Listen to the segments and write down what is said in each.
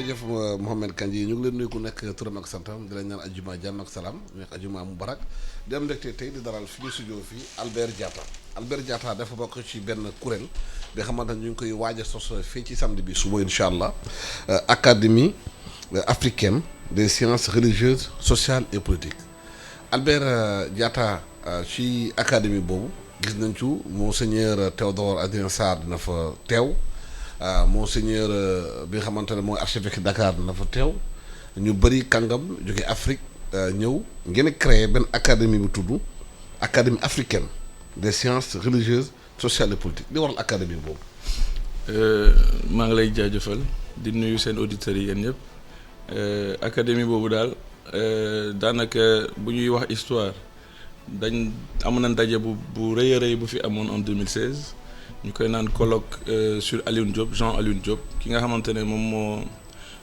jërëjëf Mouhamed Kandji ñu ngi leen nuyu ku nekk turam ak santam di leen ñaan ajuma jàmm ak salaam ñu nekk ajuma mubarak di am mbégte tey di daral fi ñu studio fii Albert Diatta Albert Diatta dafa bokk ci benn kuréel bi nga xamante ne ñu ngi koy waaj a sos fii ci samedi bi suba incha allah académie africaine des sciences religieuses sociales et politiques Albert Diatta ci académie boobu gis nañ ci monseigneur Théodore Adrien Sarr dina fa teew. Monseigneur bi nga xamante ne mooy archevêque Dakar na fa teew ñu bëri kàngam jóge Afrique ñëw ngeen créé benn académie bu tudd académie africaine des sciences religieuses sociales et politiques li waral académie boobu. maa ngi lay jaajëfal di nuyu seen auditeurs yi yéen ñëpp académie boobu daal daanaka bu ñuy wax histoire dañ am na ndaje bu rëy a rëy bu fi amoon en 2016. ñu koy naan colloque sur Alioune Diop Jean Alioune Diop ki nga xamante ne moom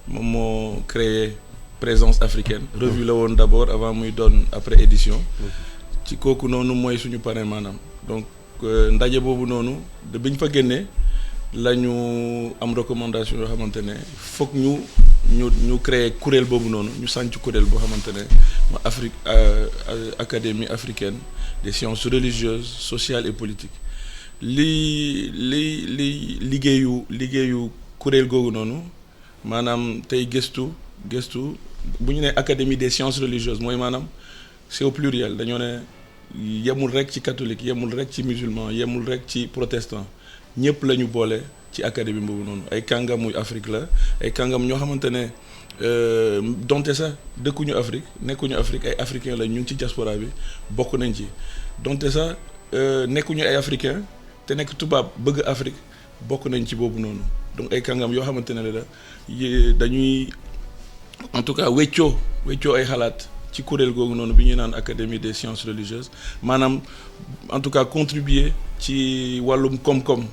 moo créé présence africaine. revue la woon d'abord avant muy doon après édition. ci kooku noonu mooy suñu parrain maanaam. donc ndaje boobu noonu de bi ñu fa génnee la ñu am recommandation yoo xamante ne foog ñu créé kuréel boobu noonu ñu sànc kuréel boo xamante ne ma académie africaine des sciences religieuses sociales et politiques. liggéeyu kuréel googu noonu maanaam tey gëstu bu ñu nee académie des sciences religieuses mooy maanaam c'est au pluriel dañoo ne yemul rek ci catholique yemul rek ci musulman yemul rek ci protestant ñëpp la ñu boole ci académie boobu noonu ay kàngam muy Afrique la ay kàngam ñoo xamante ne donte sax dëkkuñu Afrique nekkuñu Afrique ay africains la ñu ngi ci diaspora bi bokk nañ ci donte sax nekkuñu ay africains. te nekk tubaab bëgg Afrique bokk nañ ci boobu noonu donc ay kàngam yoo xamante ne la dañuy en tout cas weccoo ay xalaat ci kuréel googu noonu bi ñuy naan académie des sciences religieuses maanaam en tout cas contribuer ci wàllum koom-koom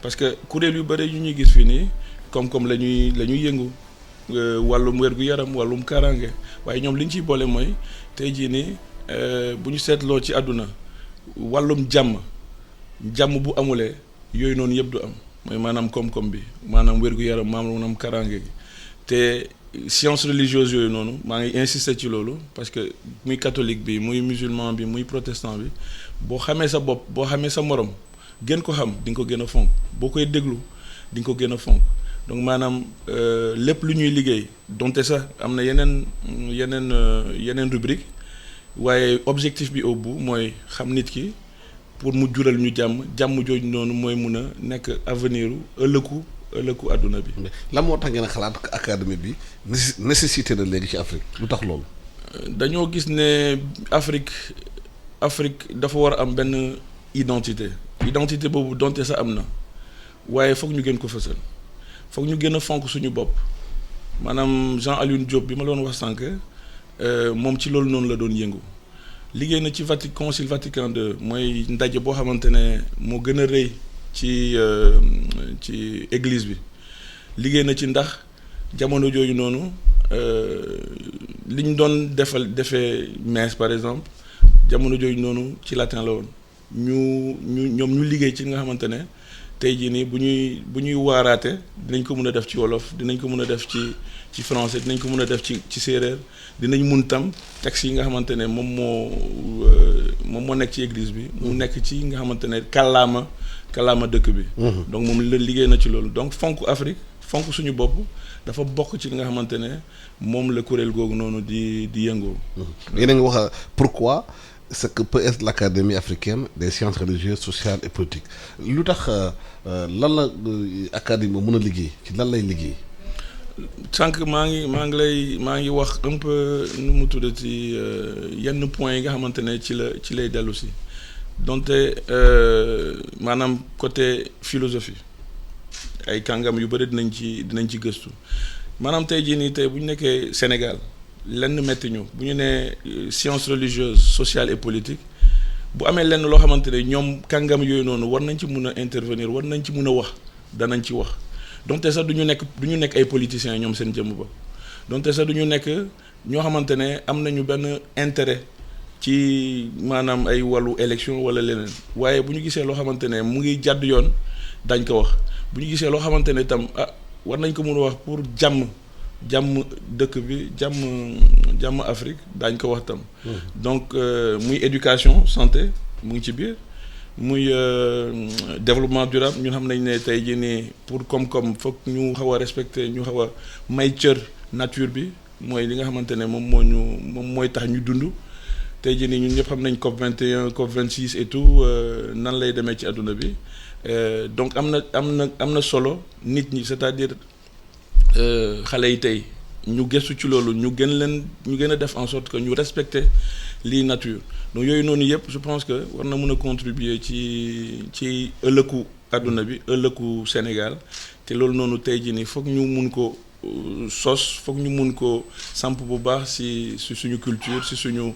parce que kuréel yu bëri yu ñuy gis fii nii koom-koom la ñuy yëngu wàllum wér-gu-yaram wàllum kaaraange waaye ñoom li ñu ciy boole mooy tey jii nii bu ñu seetloo ci àdduna wàllum jàmm bu amulee yooyu noonu yëpp du am mooy maanaam koom-koom bi maanaam wér-gu-yaram maanaam karange gi te sciences religieuses yooyu noonu maa ngi insister ci loolu parce que muy catholique bi muy musulman bi muy protestant bi boo xamee sa bopp boo xamee sa morom gën ko xam di nga ko gën a fonk boo koy déglu di nga ko gën a fonk donc maanaam lépp lu ñuy liggéey donte sax am na yeneen rubrique waaye objectif bi au bout mooy xam nit ki pour mu jural ñu jàmm jooju noonu mooy mun a nekk avenir ëllëgu àdduna bi. lan moo tax ngeen xalaat académie bi nécessité na léegi ci Afrique lu tax loolu. dañoo gis ne Afrique dafa war a am benn identité boobu donte sax am na waaye foog ñu gën ko fësal foog ñu gën a fonk suñu bopp maanaam Jean Alioune Diop bi ma doon wax sànq moom ci loolu noonu la doon yëngu. liggéey na ci concile Vatican II mooy ndaje boo xamante ne moo gën a rëy ci église bi liggéey na ci ndax jamono jooju noonu li ñu doon defee messe par exemple jamono jooju noonu ci latin la woon ñoom ñu liggéey ci nga xamante ne tey jii nii bu ñuy waaraate dinañ ko mën a def ci wolof dinañ ko mën a def ci français dinañ ko mën a def ci séeréer dinañ mun tam texte yi nga xamante ne moom moo nekk ci église bi mu nekk ci nga xamante ne kàllaama dëkk bi donc moom la liggéey na ci loolu donc fonk Afrique fonk suñu bopp dafa bokk ci li nga xamante ne moom la kuréel googu noonu di yëngoo. yéen a ngi wax pourquoi ce que peut être l'académie africaine des sciences religieuses sociales et politiques lu tax lan la académie mën a liggéey ci lan lay liggéey. sànq maa ngi wax un peu nu mu tuddati yenn points yi nga xamante ne ci lay dellu si donte maanaam côté philosophie ay kàngam yu bëri dinañ ci gëstu maanaam tey jii nii tey bu ñu nekkee Sénégal lenn metti ñu bu ñu nee sciences religieuses sociales et politiques bu amee lenn loo xamante ne ñoom kàngam yooyu noonu war nañ ci mun a intervenir war nañ ci mun a wax danañ ci wax. donte sax du ñu nekk ay politiciens ñoom seen jëmm ba donte sax du ñu nekk ñoo xamante ne am nañu benn intérêt ci maanaam ay wàllu élection wala leneen waaye bu ñu gisee loo xamante ne mu ngi jàdd yoon dañ ko wax bu ñu gisee loo xamante ne tam war nañ ko mën a wax pour jàmm jàmm dëkk bi jàmm Afrique daañ ko wax tam. donc muy éducation santé mu ngi ci biir muy développement durable ñun xam nañ ne tey jii nii pour koom-koom foog ñu xaw a respecter ñu xaw a may cër nature bi mooy li nga xamante ne moom mooy tax ñu dund. tey jii nii ñun ñëpp xam nañ COP 21 COP 26 et tout nan lay demee ci àdduna bi donc am na solo nit ñi c'est-à-dire xale yi tey ñu gëstu ci loolu ñu gën a def en sorte que ñu respecter lii nature donc yooyu noonu yëpp je pense que war na mën a contribuer ci ëllëgu àdduna bi ëllëgu Sénégal te loolu noonu tey jii nii foog ñu mun ko foog ñu mun ko samp bu baax si suñu culture si suñu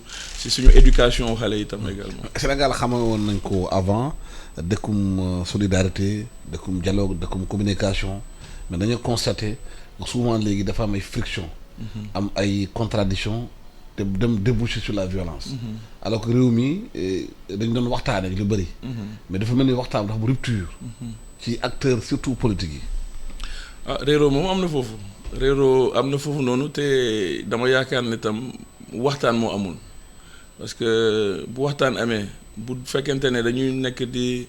éducation xale yi tam également. Sénégal xamal woon nañ ko avant dëkkum solidarité dëkkum dialogue dëkkum communication mais dañoo constaté souvent léegi dafa am ay friction am ay contradiction te dem déboucher sur la violence alors que réew mi dañ doon waxtaane lu bëri mais dafa mel ni waxtaan dafa bu rupture ci acteurs surtout politique yi. réeroo moom am na foofu noonu te dama yaakaar ne tam waxtaan moo amul parce que bu waxtaan amee bu fekkente ne dañuy nekk di.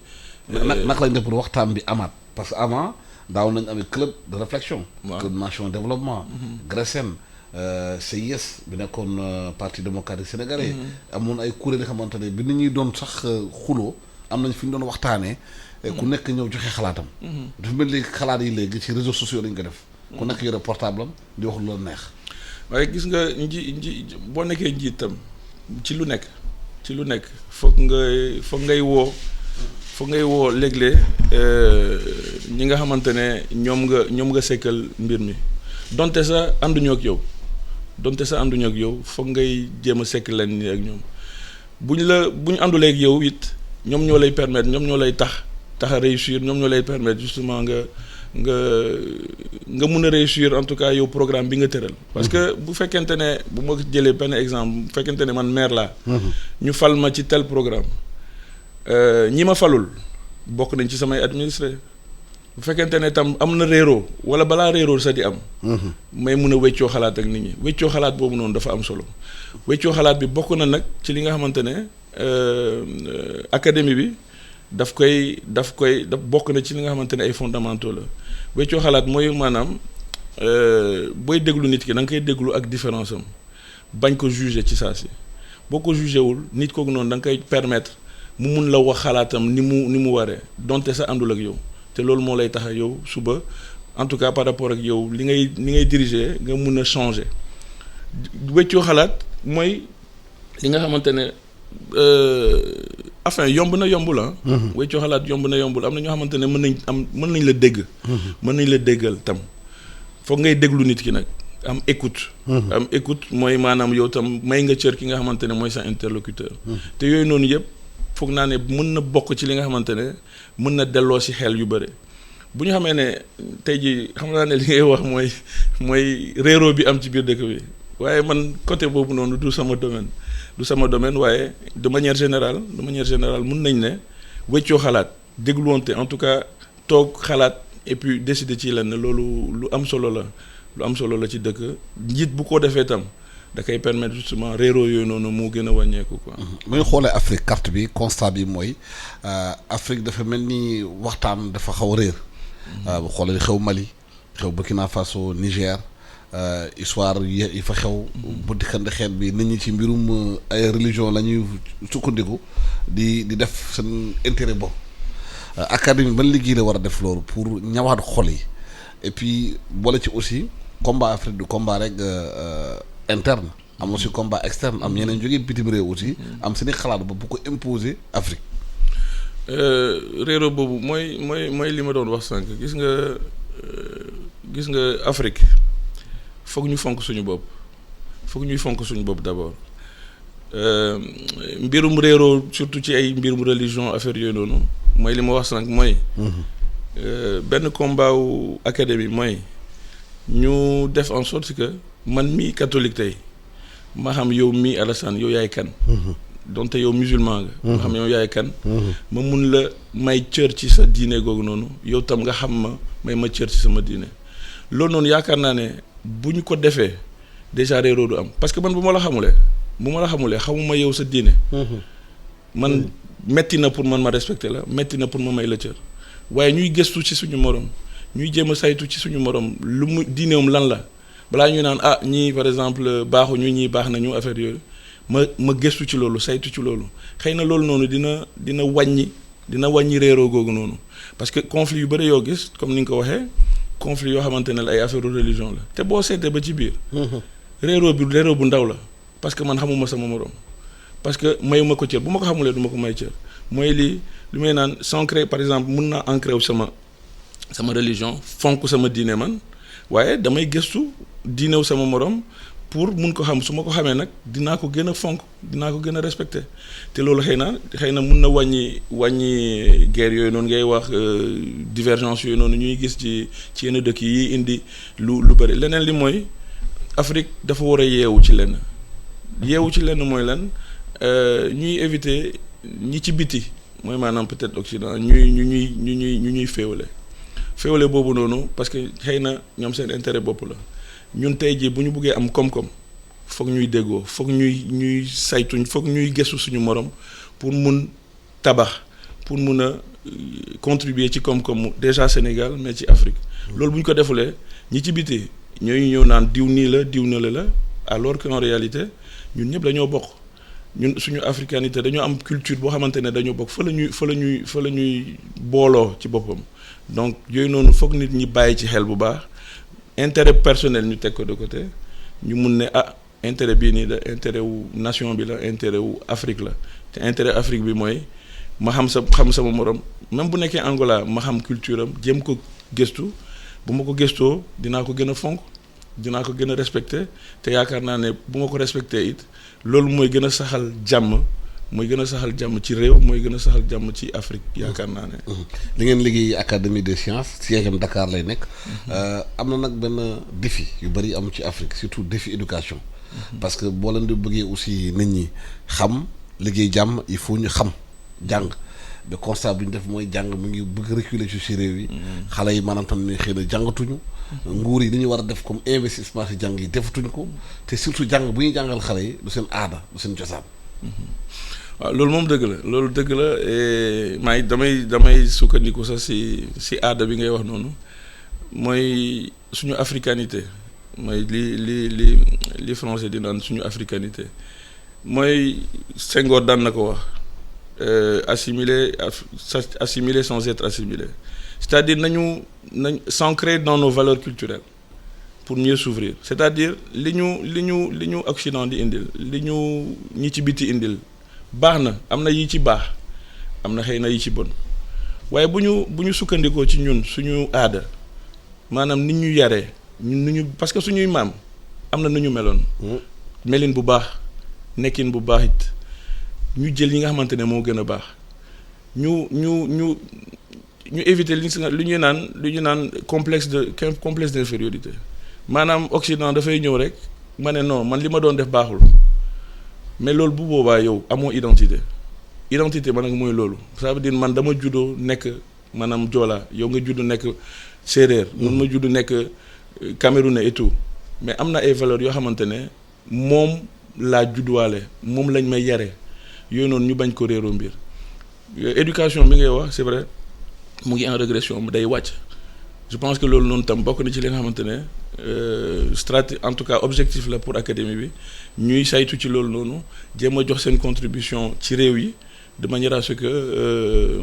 naka lañ def pour waxtaan bi amaat parce que avant daaw nañ amee club de réflexion. club nation développement. GRESEN CIS bi nekkoon parti démocratique sénégalais. amoon ay kuréel yoo xamante ne bi nit ñuy doon sax xuloo am nañ fi ñu doon waxtaanee. ku nekk ñëw joxe xalaatam. dafa mel ni xalaat yi léegi ci réseaux sociaux lañ ko def. ku nekk yore portable am di wax lu la neex. waaye gis nga boo nekkee njiitam ci lu nekk foog ngay woo léeg-léeg ñi nga xamante ne ñoom nga sekkal mbir mi donte sa ànduñoo ak yow foog ngay jéem a sekk leen ni ak ñoom bu ñu àndulee ak yow it ñoom ñoo lay permettre ñoom ñoo lay tax a réussir ñoom ñoo lay permettre justement nga mun a réussir en tout cas yow programme bi nga tëral. parce que bu fekkente ne bu ma jëlee benn exemple bu fekkente ne man maire laa. ñu fal ma ci tel programme ñi ma falul bokk nañ ci samay administré bu fekkente ne tam am na réeroo wala balaa réeroo sa di am. may mun a weccoo xalaat ak nit ñi weccoo xalaat boobu noonu dafa am solo weccoo xalaat bi bokk na nag ci li nga xamante ne académie bi. daf bokk na ci li nga xamante ne ay fondamentaux la weccoo xalaat mooy maanaam booy déglu nit ki da nga koy déglu ak différence am bañ ko juger ci saa si boo ko jugé wul nit kooku noonu da nga koy permettre mu mun la wax xalaatam ni mu waree donte sa àndul ak yow te loolu moo lay tax a yow suba en tout cas par rapport ak yow li ngay diriger nga mun a changer weccoo xalaat mooy li nga xamante ne. enfin yomb na yombul ah. weccoo xalaat yomb na yombul am na ñoo xamante ne mën nañ la dégg. mën nañ la déggal tam foog ngay déglu nit ki nag am écoute. am écoute mooy maanaam yow tam may nga cër ki nga xamante ne mooy sa interlocuteur. te yooyu noonu yëpp foog naa ne mën na bokk ci li nga xamante ne mën na delloo si xel yu bëri bu ñu xamee ne tey jii xam naa ne li ngay wax mooy réeroo bi am ci biir dëkk bi waaye man côté boobu noonu du sama domaine waaye de manière générale mun nañ ne weccoo xalaat dégluwante en tout cas toog xalaat et puis décider ci lenn loolu lu am solo la ci dëkk njiit bu ko defee tam da koy permettre justement réeroo yooyu noonu moo gën a wàññeeku quoi. bu ñu xoolee Afrique carte bi constat bi mooy Afrique dafa mel ni waxtaan dafa xaw a réer. bu xoolee xew Mali xew Burkina Faso Niger. histoire yi fa xew bu dikkande xeet bi nit ñi ci mbirum ay religion la ñuy sukkandiku di def seen intérêt bopp académie ban liggéey la war a def loolu pour ñawaat xol yi et puis boole ci aussi combat Afrique du combat rek interne am aussi combat externe am ñeneen jógee bitim réew aussi am seeni xalaat ba bu ko imposer Afrique. réero boobu mooy li ma doon wax sànq gis nga Afrique. foog ñu fonk suñu bopp d'abord mbirum réeroo surtout ci ay mbirum religion affaire yooyu noonu mooy li ma wax sànq mooy benn combat wu académie mooy ñu def en sorte que man mii catholique tey ma xam yow mii Alassane yow yaay kan donte yow musulman nga ma xam yow yaay kan ma mun la may cër ci sa diine googu noonu yow tam nga xam ma may ma cër ci sama diine loolu noonu yaakaar naa ne bu ñu ko defee déjà réeroo du am parce que man bu ma la xamulee xamuma yow sa diine. man metti na pour man ma respecter la metti na pour ma may la cër waaye ñuy gëstu ci suñu morom ñuy jéem a saytu ci suñu morom lu mu diineem lan la balaa ñuy naan ñii par exemple baaxuñu ñii baax nañu affaire yooyu ma gëstu ci loolu saytu ci loolu xëy na loolu noonu dina wàññi réeroo googu noonu parce que conflit yu bëri yoo gis comme ni nga ko waxee conflit yoo xamante ne la ay affaire religion la te boo seetee ba ci biir. réeroo bu ndaw la parce que man xamuma sama morom. parce que mayuma ko cër bu ma ko xamulee du ma ko may cër mooy li may naan s'ancrer par exemple mun naa ancré wu sama religion fonk sama diine man waaye damay gëstu diinew sama morom pour mun ko xam su ma ko xamee nag dinaa ko gën a fonk dinaa ko gën a respecté te loolu xëy na mun na wàññi guerre yooyu noonu ngay wax divergence yooyu noonu ñuy gis ci yenn dëkk yi indi lu bëri leneen li mooy Afrique dafa war a yeewu ci lenn mooy lan ñuy éviter ñi ci biti mooy maanaam peut-être Occident ñuy féewale boobu noonu parce que xëy na ñoom seen intérêt bopp la ñun tey jii bu ñu buggee am koom-koom foog ñuy déggoo foog ñuy saytuñ foog ñuy gëstu suñu morom pour mun tabax pour mun a contribuer ci koom-koomu déjà Sénégal mais ci Afrique loolu bu ñu ko defulee ñi ci biti ñooy ñëw naan diw nii la diw na la alors que en réalité ñun ñëpp dañoo bokk ñun suñu africanité dañoo am culture boo xamante ne dañoo bokk fa la ñuy booloo ci boppam donc yooyu noonu foog nit ñi bàyyi ci xel bu baax intérêt personnel ñu teg ko de côté ñu mun ne intérêt bii nii la intérêt wu nation bi la intérêt wu Afrique la te intérêt Afrique bi mooy ma xam sama morom même bu nekkee Angola ma xam culture am jéem ko gëstu bu ma ko gëstoo dinaa ko gën a fonk dinaa ko gën a respecté te yaakaar naa ne bu ma ko respecté it loolu mooy gën a saxal jàmm ci réew mooy gën a saxal jàmm ci Afrique yaakaar naa ne. li ngeen liggéey académie des sciences siège am Dakar lay nekk. am na nag benn défi yu bëri am ci Afrique surtout défi éducation. parce que boo leen di bëggee aussi nit ñi xam liggéey jàmm il faut ñu xam jàng. de constat bi ñu def mooy jàng mu ngi bëgg reculer ci réew yi. xale yi maanaam tam ne xëy na jàngatuñu. nguur yi li ñu war a def comme investissement ci jàng yi defatuñ ko te surtout jàng bu ñuy jàngal xale yi du seen aada du seen cosaan. waaw loolu moom dëgg la damay sukkandiku sax si aada bi ngay wax noonu mooy suñu africanité mooy li français di naan suñu africanité mooy Senghor daan na ko wax. Assimiler sans être assimilé c'est-à-dire nañ s'ancrer dans nos valeurs culturelles pour mieux s'ouvrir c'est-à-dire li ñu Occident di indil li ñu ñi ci biti indil baax na am na yi ci baax am na xëy na yi ci bon waaye bu ñu sukkandikoo ci ñun suñu aada maanaam nit ñu yaree parce que suñuy maam am na nu ñu meloon melin bu baax nekkin bu baax it ñu jël yi nga xamante ne moo gën a baax ñu éviter li ñu naan complexe d'infériorité maanaam Occident dafay ñëw rek ma ne non man li ma doon def baaxul mais loolu bu boobaa yow amoo identité man nag mooy loolu ça veut dire man dama juddoo nekk maanaam Joola yow nga juddu nekk séeréer man ma juddu nekk camerounais et tout mais am na ay valeurs yoo xamante ne moom laa judduwaale moom lañ may yare yooyu noonu ñu bañ ko réeroo mbir éducation bi ngay wax c'est vrai mu ngi en régression day wàcc je pense que loolu noonu tam bokk na ci li nga xamante ne stratégie en tout cas objectif la pour académie bi ñuy saytu ci loolu noonu jéem a jox seen contribution ci réew yi de manière à ce que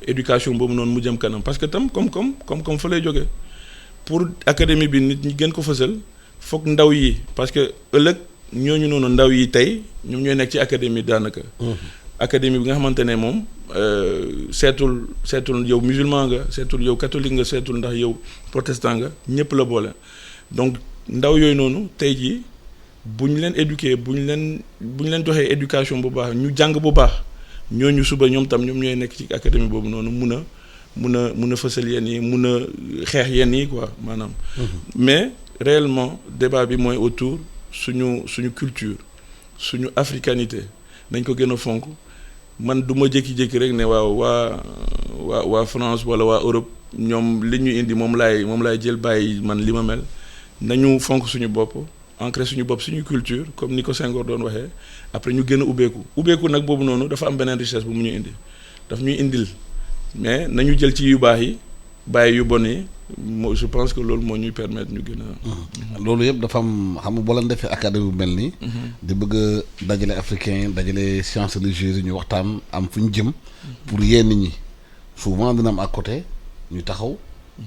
éducation boobu noonu mu jëm kanam parce que tam comme fa lay jógee pour académie bi nit ñi gën ko fësal foog ndaw yi parce que ëllëg ñooñu noonu ndaw yi tey ñoom ñooy nekk ci académie daanaka. académie bi nga xamante ne moom seetul yow musulman nga seetul yow catholique nga seetul ndax yow protestant nga ñëpp la boole donc ndaw yooyu noonu tey jii bu ñu leen éduquer bu ñu leen joxee éducation bu baax ñu jàng bu baax ñooñu suba ñoom tam ñoom ñooy nekk ci académie boobu noonu mun a fësal yenn yi mun a xeex yenn yi quoi maanaam. mais réellement débat bi mooy autour suñu culture suñu africanité dañ ko gën a fonk man du ma jékki-jékki rek ne waaw waa France wala waa Europe ñoom li ñu indi moom laay jël bàyyi man li ma mel nañu fonk suñu bopp ancré suñu bopp suñu culture comme ni ko Senghor doon waxee après ñu gën a ubbeeku nag boobu noonu dafa am beneen richesse bu mu ñu indi daf ñuy indil mais nañu jël ci yu baax yi bàyyi yu bon yi je pense que loolu moo ñuy permettre ñu gën a. loolu yëpp dafa am xam nga boo leen defee académie bu mel nii. di bëgg a dajale africain dajale sciences religieuses yi ñu waxtaan am fu ñu jëm. pour yee nit ñi souvent dina am à côté ñu taxaw.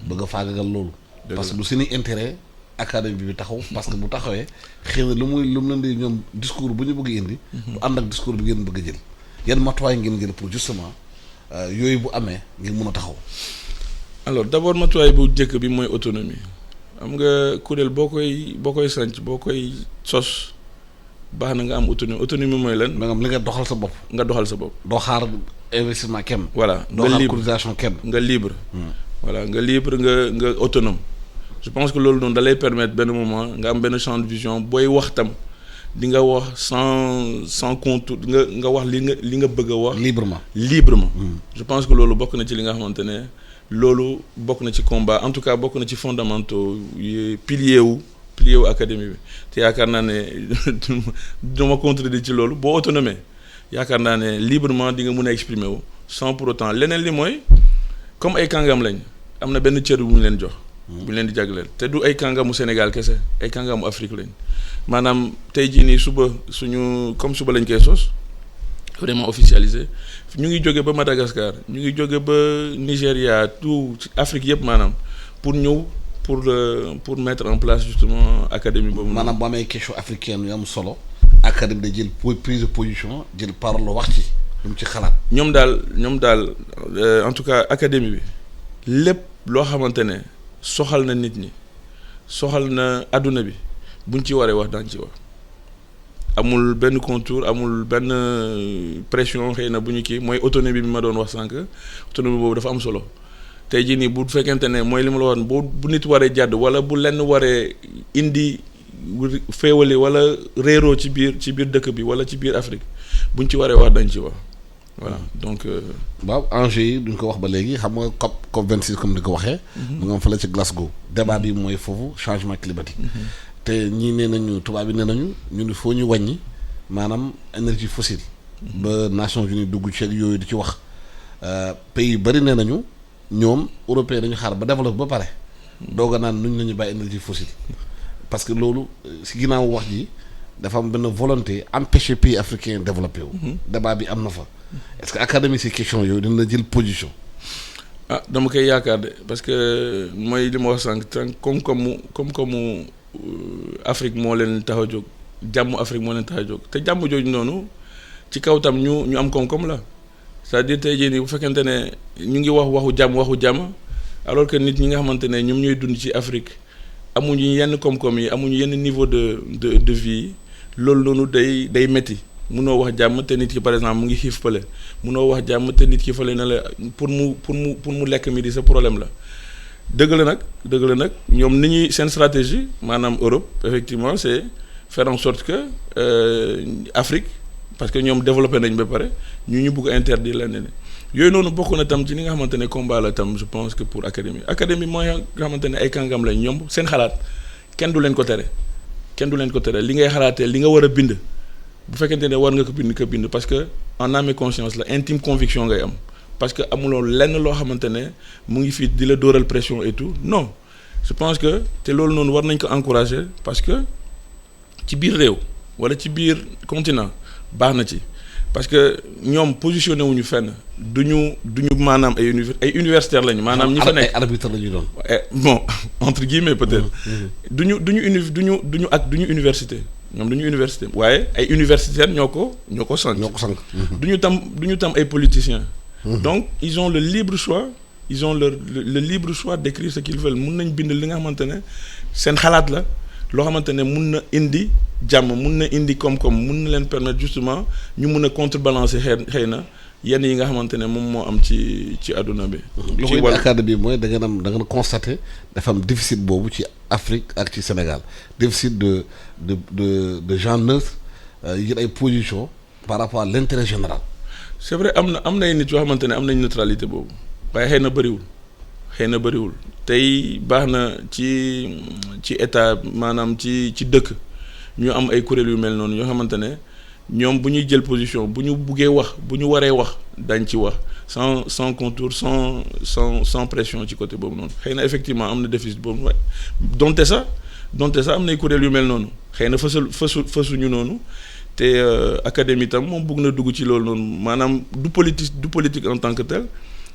bëgg a faagagal loolu. parce que du seeni intérêt académie bi taxaw parce que bu taxawee xëy na lu mu leen di ñoom discours bu ñu bëgg indi. du ànd ak discours bi ngeen bëgg a jël. yan matuwaay ngeen jël pour justement yooyu bu amee ngeen mun a taxaw. alors d'abord matuwaay bu njëkk bi mooy autonomie xam nga kuréel boo koy sanc boo koy sos baax na nga am autonomie mooy lan. maanaam li nga doxal sa bopp. doo xaar investissement kenn. voilà doo xaar cotisation kenn. nga libre. voilà nga libre nga autonome. je pense que loolu noonu da lay permettre benn moment nga am benn champ de vision booy wax tam di nga wax sans contour nga wax li nga bëgg a wax. librement. je pense que loolu bokk na ci li nga xamante ne. loolu bokk na ci combat en tout cas bokk na ci fondamentaux yi pilier wu académie bi te yaakaar naa ne duma contredire ci loolu boo autonome yaakaar naa ne librement di nga mën a exprimer wu sans pour autant leneen li mooy comme ay kàngam lañ am na benn cër bu ñu leen jox. bu ñu leen di jagleel te du ay kàngamu Sénégal kese ay kàngamu Afrique lañ maanaam tey jii nii suba lañ koy sos. vraiment officialisé ñu ngi jóge ba Madagascar ñu ngi jóge ba Nigéria tout Afrique yëpp maanaam pour ñëw pour mettre en place justement académie boobu. maanaam bu amee question africaine yu am solo. académie da jël prise de position jël parole wax ci lu mu ci xalaat. ñoom daal en tout cas académie bi lépp loo xamante ne soxal na nit ñi soxal na adduna bi buñ ci waree wax daañu ci wax. amul benn contour amul benn pression xëy na bu ñu kii mooy autonomie bi ma doon wax sànq autonomie boobu dafa am solo tey jii nii bu fekkente ne mooy li ma la wax bu nit waree jàdd wala bu lenn waree indi féewale wala réeroo ci biir dëkk bi wala ci biir Afrique buñ ci waree wax dañ ci wax voilà donc. waaw enjeu yi duñ ko wax ba léegi xam nga COP 26 comme ni ko waxee. mu nga am fële ci Glasgow. débat bi mooy foofu changement climatique. te ñii nee nañu tubaab yi nee nañu ñun foo ñu wàññi maanaam énergie fossile. ba Nations Unies dugg ci yooyu di ci wax pays yu bëri nee nañu ñoom européens dañu xaar ba développé ba pare. doog a naan nuñ nañu bàyyi énergie fossile. parce que loolu si ginnaaw wax ji dafa am benn volonté empêcher pays africain développé wu. débat bi am na fa. est-ce que académie ces questions yooyu dina jël position. ah dama koy yaakaar de parce que mooy li ma wax sànq comme Afrique moo leen tax a jóg jàmm Afrique moo leen tax a jóg te jàmm jooju noonu ci kaw tam ñu am koom-koom la c'est-à-dire tey jii nii bu fekkente ne ñu ngi waxu jàmm alors que nit ñi nga xamante ne ñoom ñooy dund ci Afrique amuñu yenn koom-koom yi amuñu yenn niveau de vie yi loolu noonu day métti munoo wax jàmm te nit ki par exemple mu ngi xiif fële munoo wax jàmm te nit ki fële na la pour mu lekk mi di sa problème la. dëgg la nag ñoom ni ñuy seen stratégie maanaam Europe effectivement c'est faire en sorte que Afrique parce que ñoom développé nañ ba pare ñu bëgg a interdire leneen yooyu noonu bokk na tam ci li nga xamante ne combat la tam je pense que pour académie mooy nga xamante ne ay kàngam lañ ñoom seen xalaat kenn du leen ko tere li ngay xalaatee li nga war a bind bu fekkente ne war nga ko bind parce que en âme et conscience la intime conviction ngay am. parce que amuloo lenn loo xamante ne mu ngi fii di la dóoral pression et tout non je pense que te loolu noonu war nañ ko encourager parce que ci biir réew wala ci biir continent baax na ci parce que ñoom positionné wuñu fenn duñu maanaam ay universitaires lañu maanaam ñi fa nekk ay arbitre lañu doon bon entre guillemets peut-être duñu université ñoom duñu université waaye ay universitaires ñoo ko sanc duñu tam ay politiciens. Donc ils ont le libre choix le libre choix d'écrire ce qu'ils veulent mun nañ bind li nga xamante ne seen xalaat la loo xamante ne mun na indi jàmm mun na indi koom-koom mun na leen permettre justement ñu mun a contrebalancer xëy na yenn yi nga xamante ne moom moo am ci àdduna bi. ci wàllu académie bi mooy da ngeen constater dafa am déficit boobu ci Afrique ak ci Sénégal déficit de gens neutres yi ay position par rapport à l'intérêt général. c'est vrai am na ay nit yoo xamante ne am nañ neutralité boobu waaye xëy na bëriwul xëy na bëriwul tey baax na ci état maanaam ci dëkk ñu am ay kuréel yu mel noonu yoo xamante ne ñoom bu ñuy jël position bu ñu buggee wax bu ñu waree wax dañ ci wax sans contour sans pression ci côté boobu noonu xëy na effectivement am na déficit boobu waaye donte sax am na ay kuréel yu mel noonu xëy na fësuñu noonu te académie tam moom bëgg na dugg ci loolu noonu maanaam du politique en tant que tel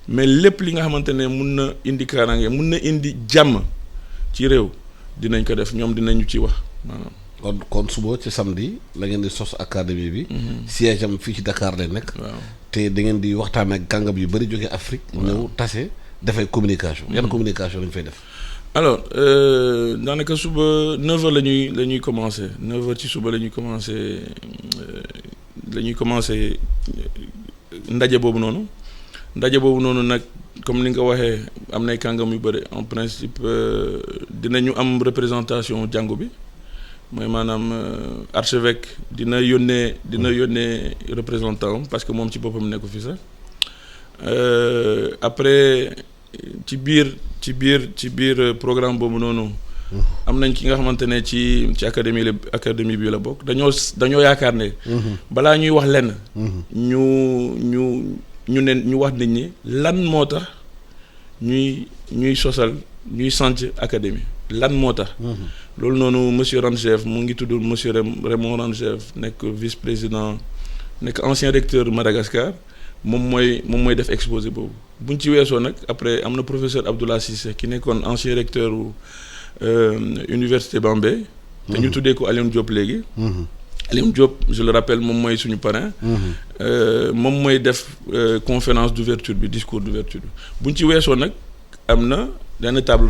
mais lépp li nga xamante ne mun na indi kaaraange mun na indi jàmm ci réew dinañ ko def ñoom dinañu ci wax maanaam. kon suba ci samedi la ngeen di sos académie bi. siège am fii ci Dakar lay nekk. waaw te da ngeen di waxtaan ak kàngam yu bëri jógee Afrique. ñëw tase dafay communication. yan communication lañ fay def. alors daanaka suba 9h la ñuy commencé 9h ci suba la ñuy commencé ndaje boobu noonu nag comme ni nga ko waxee am nay kàngam yu bëri en principe dinañu am représentation jàngu bi. mooy maanaam archevêque dina yónnee représentant parce que moom ci boppam nekku fi sax après ci biir programme boobu noonu am nañ ki nga xamante ne ci académie bi la bokk dañoo yaakaar ne balaa ñuy wax lenn ñu wax nit ñi lan moo tax ñuy sosal ñuy sanc académie lan moo tax loolu noonu monsieur Rangev mu ngi tudd monsieur Raymond Rangev nekk vice-président nekk ancien recteur Madagascar moom mooy def exposé boobu buñ ci weesoo nag après am na professeur Abdoulaye Cissé ki nekkoon ancien recteur université Bambey te ñu tuddee ko Alioune Diop léegi Alioune Diop je le rappelle moom mooy suñu parrain moom mooy def conférence d'ouverture bi discours d'ouverture bi buñ ci weesoo nag am na benn table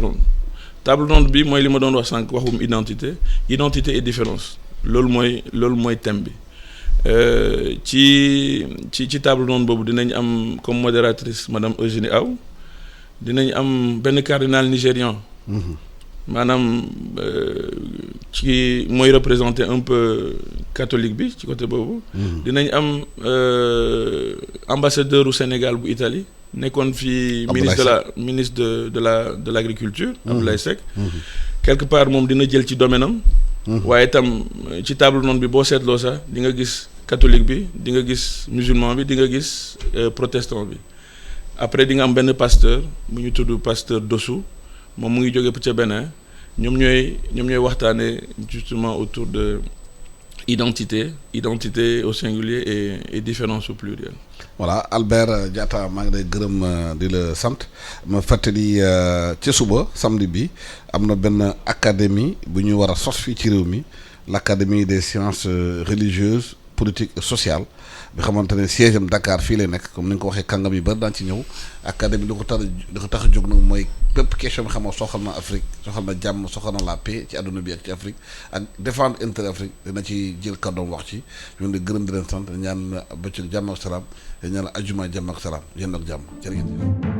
ronde bi mooy li ma doon wax sànq waxum identité et différence loolu mooy thème bi ci table ronde boobu dinañ am comme modératrice madame Eugénie Aw dinañ am benn cardinal nigérian maanaam ci mooy représenter un peu catholique bi ci côté boobu dinañ am ambassadeur u Sénégal bu Italie nekkoon fi ministre de l'agriculture Abdoulaye Seck quelque part moom dina jël ci domaine am waaye itam ci table ronde bi boo seetloo sax di nga gis catholique bi di nga gis musulman bi di nga gis protestant bi après di nga am benn pasteur bu ñu tudd pasteur Dossou moom mu ngi jóge ca Bénin ñoom ñooy waxtaanee justement autour de identité au singulier et différence au pluriel. voilà Albert Diatta maa ngi lay gërëm di la sant ma fàttali ci suba samedi bi am na benn académie bu ñu war a sos fii ci réew mi l'académie des sciences religieuses politiques et sociales bi xamante ne siège am Dakar fii lay nekk comme ni nga ko waxee kàngam yu bëri daan ci ñëw académie li ko tax a jóg nag mooy bépp question bi xam nga soxal na Afrique soxal na jàmm soxal na la paix ci àdduna bi ak ci Afrique ak défendre intérêt Afrique dina ci jël kàddoom wax ci ñun di gërëm di leen sant ñaan bëccëg jàmm ak salaam ñaan ajuma jàmm ak salaam yéen ak jàmm jërë ngeen